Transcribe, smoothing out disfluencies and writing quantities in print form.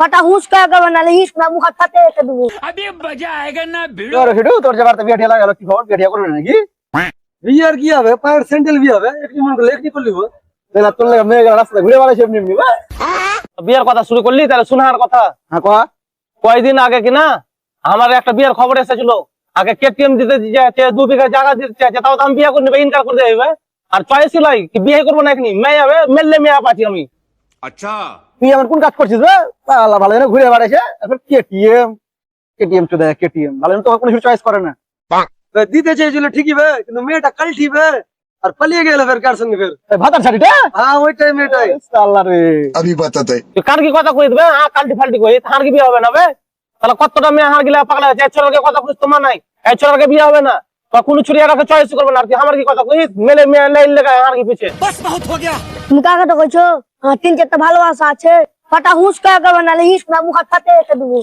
फटा हुस क्या कर नाले इस ना मुख फाटे के देबो। अभी मजा आएगा ना भिड़ो। তোর হেডু তোর যে বারতে বিয়া ঠেলা গেল কি খবর বিয়া ঠেলা করবে নাকি বিয়ার কি হবে পায়ের স্যান্ডেল বিয়ে হবে একটি মন করলে একটি করলিব তাহলে তোর লাগে মেয়ে রাস্তা ঘুরে বেড়াইছে এমনি এমনি বিয়ের কথা শুরু করলি তাহলে শোনার কথা হ্যাঁ কয়া কয়দিন আগে কিনা আমার একটা বিয়ের খবর এসেছিল আগে কেটিএম দিতে চাইছে 2 বিঘা জায়গা দিতে চাইছে তাও তো আমি বিয়ে করে নেবে ইনকার করে দেবে আর চয়েস লাই কি বিয়ে করবো না এখনি মেয়ে হবে মেললে মেয়ে পাচ্ছি আমি अच्छा তুই আমার কোন কাজ করছিস রে আল্লাহ ভালো জানে ঘুরে বেড়াইছে এখন কেটিএম কেটিএম তো দেখ কেটিএম ভালো জানে তো কোনো কিছু চয়েস করে না দিতে চেয়েছিল ঠিকই বে কিন্তু মেয়েটা কালঠি বে আর পালিয়ে গেল ফের কার সঙ্গে ফের ভাতার শাড়িটা হ্যাঁ ওইটাই মেয়েটাই আল্লাহ রে अभी बताते তুই কার কি কথা কই দেবে হ্যাঁ কালটি ফালটি কই তার কি বিয়ে হবে না বে তাহলে কতটা মেয়ে হার গিলা পাগলা আছে ছেলেকে কথা কইছ তোমার নাই এই ছেলেকে বিয়ে হবে না বা কোন ছুরিয়াটাকে চয়েস করবে না আর কি আমার কি কথা কইছ মেলে মেয়ে লাইন লাগা আর কি পিছে बस बहुत हो गया। তুমি কাকে তো কইছো তিন চারটা ভালোবাসা আছে ফটা হুস क्या कर नाले इस ना मुख फाटे के देबो।